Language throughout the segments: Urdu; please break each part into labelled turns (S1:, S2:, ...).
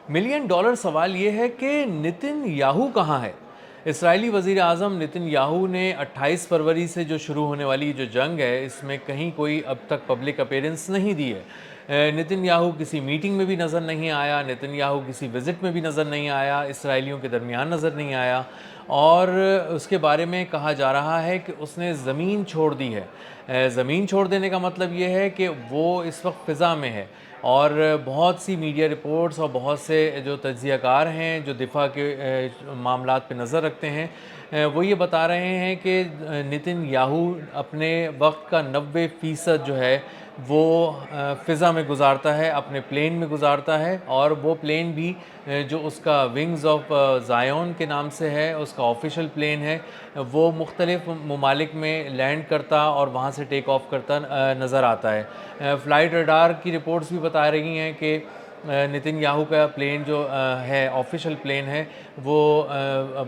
S1: ملین ڈالر سوال یہ ہے کہ نتن یاہو کہاں ہے؟ اسرائیلی وزیر اعظم نتن یاہو نے 28 فروری سے جو شروع ہونے والی جو جنگ ہے اس میں کہیں کوئی اب تک پبلک اپیرنس نہیں دی ہے۔ نتن یاہو کسی میٹنگ میں بھی نظر نہیں آیا، نتن یاہو کسی وزٹ میں بھی نظر نہیں آیا، اسرائیلیوں کے درمیان نظر نہیں آیا، اور اس کے بارے میں کہا جا رہا ہے کہ اس نے زمین چھوڑ دی ہے۔ زمین چھوڑ دینے کا مطلب یہ ہے کہ وہ اس وقت فضا میں ہے، اور بہت سی میڈیا رپورٹس اور بہت سے جو تجزیہ کار ہیں جو دفاع کے معاملات پہ نظر رکھتے ہیں، وہ یہ بتا رہے ہیں کہ نتن یاہو اپنے وقت کا 90% جو ہے وہ فضا میں گزارتا ہے، اپنے پلین میں گزارتا ہے، اور وہ پلین بھی جو اس کا ونگز آف زائون کے نام سے ہے، اس کا آفیشل پلین ہے، وہ مختلف ممالک میں لینڈ کرتا اور وہاں سے ٹیک آف کرتا نظر آتا ہے۔ فلائٹ ریڈار کی رپورٹس بھی بتا رہی ہیں کہ نتن یاہو کا پلین جو ہے آفیشل پلین ہے وہ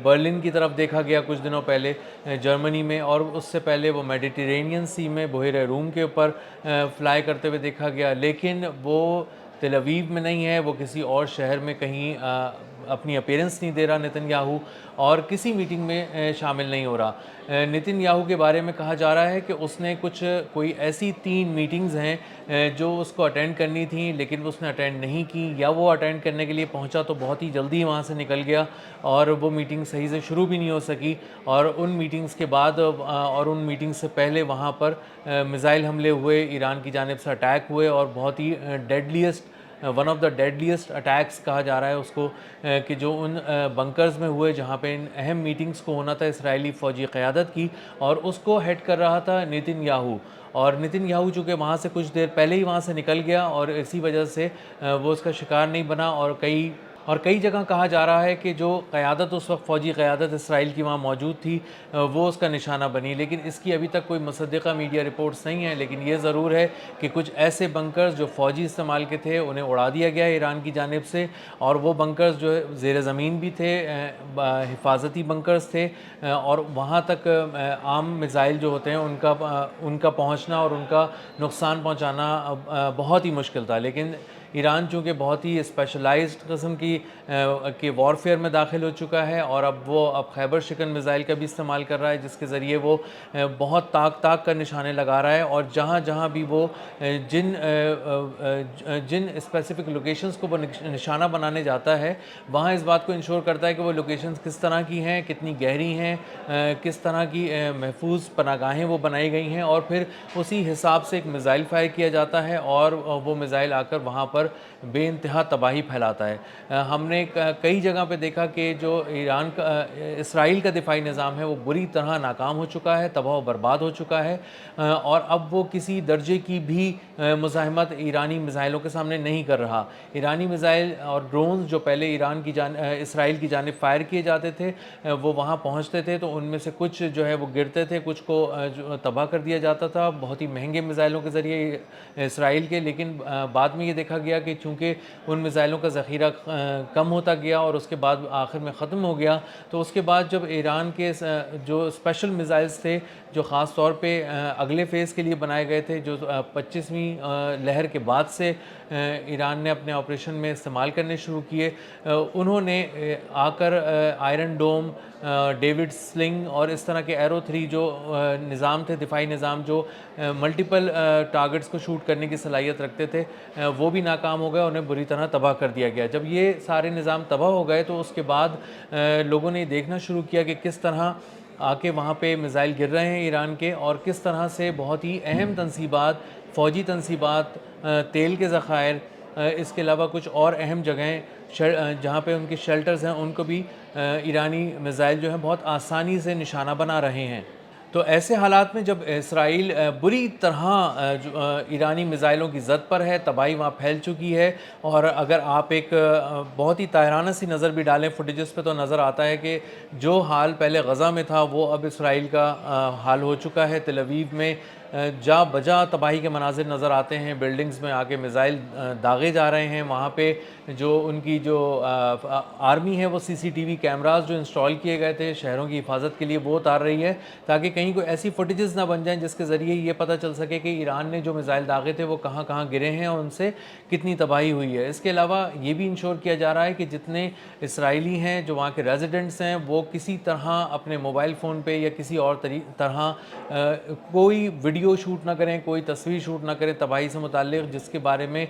S1: برلن کی طرف دیکھا گیا کچھ دنوں پہلے جرمنی میں، اور اس سے پہلے وہ میڈیٹرینین سی میں بحیرہ روم کے اوپر فلائی کرتے ہوئے دیکھا گیا، لیکن وہ تل ابیب میں نہیں ہے، وہ کسی اور شہر میں کہیں اپنی اپیرنس نہیں دے رہا نتن یاہو، اور کسی میٹنگ میں شامل نہیں ہو رہا۔ نتن یاہو کے بارے میں کہا جا رہا ہے کہ اس نے کوئی ایسی 3 میٹنگز ہیں جو اس کو اٹینڈ کرنی تھیں لیکن اس نے اٹینڈ نہیں کی، یا وہ اٹینڈ کرنے کے لیے پہنچا تو بہت ہی جلدی وہاں سے نکل گیا اور وہ میٹنگ صحیح سے شروع بھی نہیں ہو سکی، اور ان میٹنگز کے بعد اور ان میٹنگ سے پہلے وہاں پر میزائل حملے ہوئے، ایران کی جانب سے اٹیک ہوئے، اور بہت ہی ون آف دا ڈیڈلیسٹ اٹیکس کہا جا رہا ہے اس کو، کہ جو ان بنکرز میں ہوئے جہاں پہ ان اہم میٹنگز کو ہونا تھا اسرائیلی فوجی قیادت کی، اور اس کو ہیڈ کر رہا تھا نتن یاہو، اور نتن یاہو چونکہ وہاں سے کچھ دیر پہلے ہی وہاں سے نکل گیا، اور اسی وجہ سے وہ اس کا شکار نہیں بنا، اور کئی جگہ کہا جا رہا ہے کہ جو قیادت اس وقت فوجی قیادت اسرائیل کی وہاں موجود تھی وہ اس کا نشانہ بنی، لیکن اس کی ابھی تک کوئی مصدقہ میڈیا رپورٹس نہیں ہیں، لیکن یہ ضرور ہے کہ کچھ ایسے بنکرز جو فوجی استعمال کے تھے انہیں اڑا دیا گیا ہے ایران کی جانب سے، اور وہ بنکرز جو زیر زمین بھی تھے، حفاظتی بنکرز تھے، اور وہاں تک عام میزائل جو ہوتے ہیں ان کا پہنچنا اور ان کا نقصان پہنچانا بہت ہی مشکل تھا، لیکن ایران چونکہ بہت ہی اسپیشلائزڈ قسم کی وارفیئر میں داخل ہو چکا ہے، اور اب خیبر شکن میزائل کا بھی استعمال کر رہا ہے، جس کے ذریعے وہ بہت طاق کر نشانے لگا رہا ہے، اور جہاں جہاں بھی وہ جن اسپیسیفک لوکیشنز کو وہ نشانہ بنانے جاتا ہے وہاں اس بات کو انشور کرتا ہے کہ وہ لوکیشنز کس طرح کی ہیں، کتنی گہری ہیں، کس طرح کی محفوظ پناہ گاہیں وہ بنائی گئی ہیں، اور پھر اسی حساب سے ایک میزائل فائر کیا جاتا ہے، اور وہ میزائل آ کر وہاں پر بے انتہا تباہی پھیلاتا ہے۔ ہم نے کئی جگہ پہ دیکھا کہ جو اسرائیل کا دفاعی نظام ہے وہ بری طرح ناکام ہو چکا ہے، تباہ و برباد ہو چکا ہے، اور اب وہ کسی درجے کی بھی مزاحمت ایرانی میزائلوں کے سامنے نہیں کر رہا۔ ایرانی میزائل اور ڈرونز جو پہلے اسرائیل کی جانب فائر کیے جاتے تھے وہ وہاں پہنچتے تھے تو ان میں سے کچھ جو ہے وہ گرتے تھے، کچھ کو تباہ کر دیا جاتا تھا بہت ہی مہنگے میزائلوں کے ذریعے اسرائیل کے، لیکن بعد میں یہ دیکھا گیا کہ چونکہ ان میزائلوں کا ذخیرہ کم ہوتا گیا اور اس کے بعد آخر میں ختم ہو گیا، تو اس کے بعد جب ایران کے جو اسپیشل میزائلز تھے جو خاص طور پہ اگلے فیز کے لیے بنائے گئے تھے، جو 25ویں لہر کے بعد سے ایران نے اپنے آپریشن میں استعمال کرنے شروع کیے، انہوں نے آ کر آئرن ڈوم، ڈیوڈ سلنگ اور اس طرح کے ایرو 3 جو نظام تھے، دفاعی نظام جو ملٹیپل ٹارگٹس کو شوٹ کرنے کی صلاحیت رکھتے تھے، وہ بھی ناکام ہو گئے، انہیں بری طرح تباہ کر دیا گیا۔ جب یہ سارے نظام تباہ ہو گئے تو اس کے بعد لوگوں نے دیکھنا شروع کیا کہ کس طرح آ کے وہاں پہ میزائل گر رہے ہیں ایران کے، اور کس طرح سے بہت ہی اہم تنصیبات، فوجی تنصیبات، تیل کے ذخائر، اس کے علاوہ کچھ اور اہم جگہیں جہاں پہ ان کے شیلٹرز ہیں ان کو بھی ایرانی میزائل جو ہیں بہت آسانی سے نشانہ بنا رہے ہیں۔ تو ایسے حالات میں جب اسرائیل بری طرح ایرانی میزائلوں کی زد پر ہے، تباہی وہاں پھیل چکی ہے، اور اگر آپ ایک بہت ہی طاہرانہ سی نظر بھی ڈالیں فوٹیجز پہ تو نظر آتا ہے کہ جو حال پہلے غزہ میں تھا وہ اب اسرائیل کا حال ہو چکا ہے۔ تل ابیب میں جا بجا تباہی کے مناظر نظر آتے ہیں، بلڈنگز میں آ کے میزائل داغے جا رہے ہیں، وہاں پہ جو ان کی جو آرمی ہے وہ CCTV کیمراز جو انسٹال کیے گئے تھے شہروں کی حفاظت کے لیے وہ اتار رہی ہے، تاکہ کہیں کوئی ایسی فوٹیجز نہ بن جائیں جس کے ذریعے یہ پتہ چل سکے کہ ایران نے جو میزائل داغے تھے وہ کہاں کہاں گرے ہیں اور ان سے کتنی تباہی ہوئی ہے۔ اس کے علاوہ یہ بھی انشور کیا جا رہا ہے کہ جتنے اسرائیلی ہیں جو وہاں کے ریزیڈنٹس ہیں وہ کسی طرح اپنے موبائل فون پہ یا کسی اور طرح کوئی ویڈیو شوٹ نہ کریں، کوئی تصویر شوٹ نہ کریں تباہی سے متعلق، جس کے بارے میں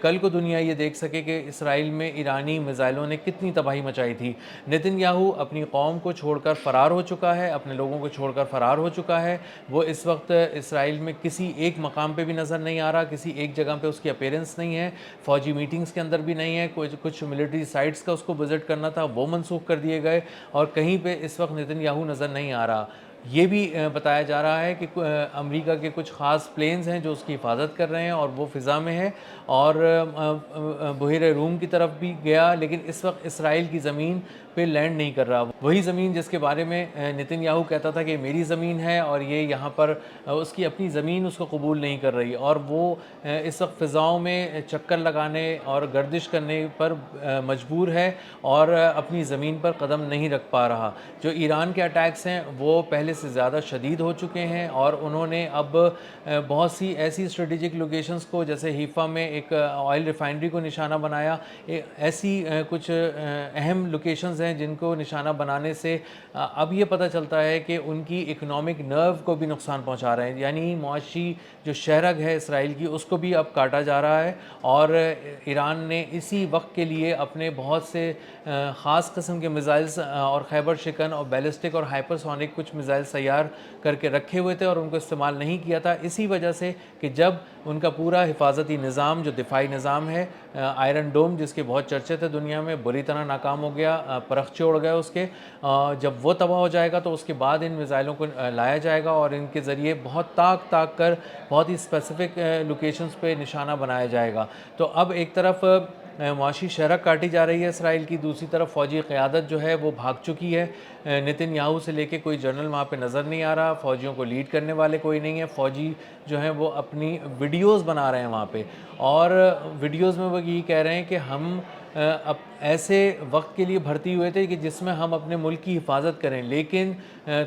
S1: کل کو دنیا یہ دیکھ سکے کہ اسرائیل میں ایرانی میزائلوں نے کتنی تباہی مچائی تھی۔ نتن یاہو اپنی قوم کو چھوڑ کر فرار ہو چکا ہے، اپنے لوگوں کو چھوڑ کر فرار ہو چکا ہے، وہ اس وقت اسرائیل میں کسی ایک مقام پہ بھی نظر نہیں آ رہا، کسی ایک جگہ پہ اس کی اپیرنس نہیں ہے، فوجی میٹنگز کے اندر بھی نہیں ہے، کچھ ملٹری سائٹس کا اس کو وزٹ کرنا تھا وہ منسوخ کر دیے گئے، اور کہیں پہ اس وقت نتن یاہو نظر نہیں آ رہا۔ یہ بھی بتایا جا رہا ہے کہ امریکہ کے کچھ خاص پلینز ہیں جو اس کی حفاظت کر رہے ہیں اور وہ فضا میں ہے، اور بحیرہ روم کی طرف بھی گیا، لیکن اس وقت اسرائیل کی زمین پہ لینڈ نہیں کر رہا، وہی زمین جس کے بارے میں نتن یاہو کہتا تھا کہ میری زمین ہے، اور یہ یہاں پر اس کی اپنی زمین اس کو قبول نہیں کر رہی، اور وہ اس وقت فضاؤں میں چکر لگانے اور گردش کرنے پر مجبور ہے اور اپنی زمین پر قدم نہیں رکھ پا رہا۔ جو ایران کے اٹیکس ہیں وہ پہلے سے زیادہ شدید ہو چکے ہیں، اور انہوں نے اب بہت سی ایسی اسٹریٹجک لوکیشنز کو، جیسے حیفا میں ایک آئل ریفائنری کو نشانہ بنایا، ایسی کچھ اہم لوکیشنز ہیں جن کو نشانہ بنانے سے اب یہ پتہ چلتا ہے کہ ان کی اکنامک نرو کو بھی نقصان پہنچا رہے ہیں، یعنی معاشی جو شہرگ ہے اسرائیل کی اس کو بھی اب کاٹا جا رہا ہے، اور ایران نے اسی وقت کے لیے اپنے بہت سے خاص قسم کے میزائلز اور خیبر شکن اور بیلسٹک اور ہائپر سونک کچھ میزائل تیار کر کے رکھے ہوئے تھے اور ان کو استعمال نہیں کیا تھا، اسی وجہ سے کہ جب ان کا پورا حفاظتی نظام جو دفاعی نظام ہے، آئرن ڈوم جس کے بہت چرچے تھے دنیا میں، بری طرح ناکام ہو گیا، پرخچے اڑ گئے اس کے، جب وہ تباہ ہو جائے گا تو اس کے بعد ان میزائلوں کو لایا جائے گا اور ان کے ذریعے بہت تاک کر بہت ہی اسپیسیفک لوکیشنز پہ نشانہ بنایا جائے گا۔ تو اب ایک طرف معاشی شرح کاٹی جا رہی ہے اسرائیل کی، دوسری طرف فوجی قیادت جو ہے وہ بھاگ چکی ہے، نتن یاہو سے لے کے کوئی جنرل وہاں پہ نظر نہیں آ رہا، فوجیوں کو لیڈ کرنے والے کوئی نہیں ہے، فوجی جو ہیں وہ اپنی ویڈیوز بنا رہے ہیں وہاں پہ، اور ویڈیوز میں وہ یہی کہہ رہے ہیں کہ ہم اب ایسے وقت کے لیے بھرتی ہوئے تھے کہ جس میں ہم اپنے ملک کی حفاظت کریں، لیکن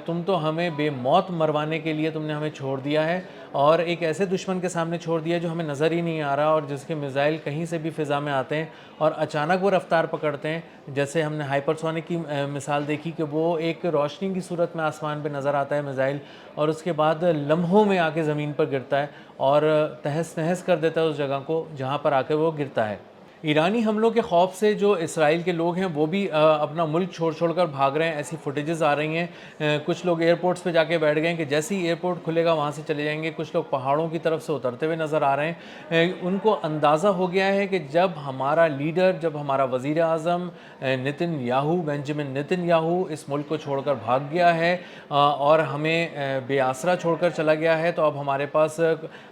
S1: تم تو ہمیں بے موت مروانے کے لیے تم نے ہمیں چھوڑ دیا ہے، اور ایک ایسے دشمن کے سامنے چھوڑ دیا جو ہمیں نظر ہی نہیں آ رہا اور جس کے میزائل کہیں سے بھی فضا میں آتے ہیں اور اچانک وہ رفتار پکڑتے ہیں، جیسے ہم نے ہائپر سونک کی مثال دیکھی کہ وہ ایک روشنی کی صورت میں آسمان پہ نظر آتا ہے میزائل، اور اس کے بعد لمحوں میں آ کے زمین پر گرتا ہے اور تہس نہس کر دیتا ہے اس جگہ کو جہاں پر آ کے وہ گرتا ہے۔ ایرانی حملوں کے خوف سے جو اسرائیل کے لوگ ہیں وہ بھی اپنا ملک چھوڑ کر بھاگ رہے ہیں، ایسی فوٹیجز آ رہی ہیں، کچھ لوگ ایئرپورٹس پہ جا کے بیٹھ گئے ہیں کہ جیسے ہی ایئرپورٹ کھلے گا وہاں سے چلے جائیں گے، کچھ لوگ پہاڑوں کی طرف سے اترتے ہوئے نظر آ رہے ہیں، ان کو اندازہ ہو گیا ہے کہ جب ہمارا لیڈر، جب ہمارا وزیر اعظم بنجامن نتن یاہو اس ملک کو چھوڑ کر بھاگ گیا ہے اور ہمیں بے آسرا چھوڑ کر چلا گیا ہے، تو اب ہمارے پاس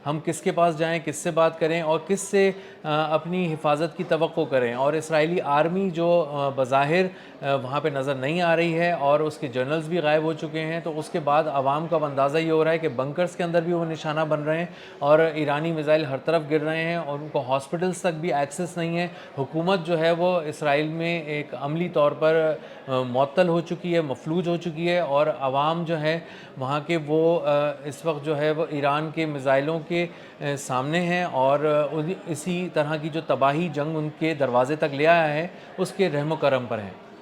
S1: ہم کس کے پاس جائیں، کس سے بات کریں اور کس سے اپنی حفاظت کی توقع کریں، اور اسرائیلی آرمی جو بظاہر وہاں پہ نظر نہیں آ رہی ہے اور اس کے جنرلز بھی غائب ہو چکے ہیں، تو اس کے بعد عوام کا اندازہ یہ ہو رہا ہے کہ بنکرز کے اندر بھی وہ نشانہ بن رہے ہیں اور ایرانی میزائل ہر طرف گر رہے ہیں اور ان کو ہاسپٹلز تک بھی ایکسس نہیں ہے، حکومت جو ہے وہ اسرائیل میں ایک عملی طور پر معطل ہو چکی ہے، مفلوج ہو چکی ہے، اور عوام جو ہے وہاں کے وہ اس وقت جو ہے وہ ایران کے میزائلوں کے سامنے ہیں اور اسی طرح کی جو تباہی جنگ ان کے دروازے تک لے آیا ہے اس کے رحم و کرم پر ہیں۔